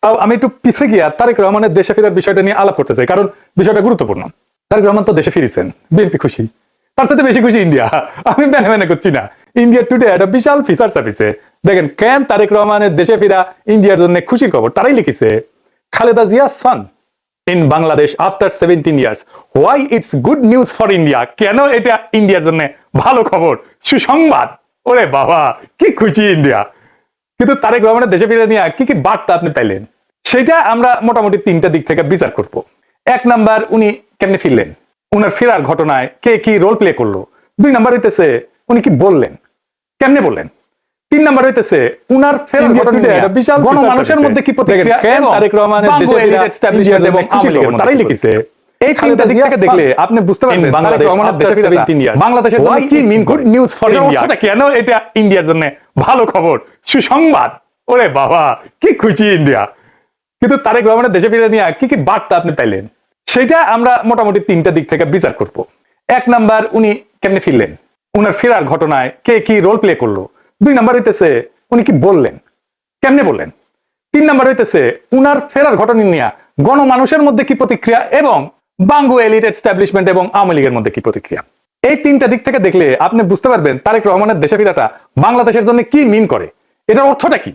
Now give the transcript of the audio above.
আমি একটু পিছিয়ে গিয়া তারেক রহমানের দেশে ফেরার বিষয়টা নিয়ে আলাপ করতে চাই, কারণ বিষয়টা গুরুত্বপূর্ণ। তারেক রহমান তো দেশে ফিরেছেন, বিএনপি খুশি, তার সাথে বেশি খুশি ইন্ডিয়া। আমি মেনে করছি না, ইন্ডিয়া টুডে একটা বিশাল ফিচার চাপিছে। দেখেন কেন তারেক রহমানের দেশে ফিরা ইন্ডিয়ার জন্য খুশির খবর। তারাই লিখেছে, Khaleda Zia son in Bangladesh after 17 years, why it's good news for India. কেন এটা ইন্ডিয়ার জন্য ভালো খবর, সুসংবাদ। ওরে বাবা, কি খুশি ইন্ডিয়া। কিন্তু তারেক রহমানের দেশে ফিরে নিয়ে কি কি বার্তা আপনি পাইলেন, সেটা আমরা মোটামুটি তিনটা দিক থেকে বিচার করব। এক নাম্বার, উনি কেমনে ফিরলেন, উনার ফেরার ঘটনায় কে কি রোল প্লে করলো। দুই নাম্বার হইতেছে উনি কি বললেন, কেমনে বললেন। তিন নাম্বার হইতেছে উনার ফেরার ঘটনায় বিশাল গণমানুষের মধ্যে কি প্রতিক্রিয়া। তারেক রহমানের দেশে ফিরা এবং তারাই লিখেছে। এই তিনটা দিক থেকে দেখলে আপনি বুঝতে পারবেন বাংলাদেশ বাংলাদেশের জন্য কি মিন গুড নিউজ ফর ইন্ডিয়া। কেন এটা ইন্ডিয়ার জন্য ভালো খবর, সুসংবাদ। ওরে বাবা, কি খুশি ইন্ডিয়া। কিন্তু তারেক রহমানের দেশে ফিরে নিয়ে কি কি বার্তা আপনি পাইলেন, সেটা আমরা মোটামুটি তিনটা দিক থেকে বিচার করব। এক নাম্বার, উনি কেমনে ফিরলেন, উনার ফেরার ঘটনায় কে কি রোল প্লে করলো। দুই নাম্বার হইতেছে উনি কি বললেন, কেমনে বললেন। তিন নাম্বার হইতেছে উনার ফেরার ঘটনা নিয়ে গণমানুষের মধ্যে কি প্রতিক্রিয়া এবং বাঙ্গু এলিট এস্টাবলিশমেন্ট এবং আওয়ামী লীগের মধ্যে কি প্রতিক্রিয়া। এই তিনটা দিক থেকে দেখলে আপনি বুঝতে পারবেন তারেক রহমানের দেশে ফিরাটা বাংলাদেশের জন্য কি মিন করে, এটার অর্থটা কি।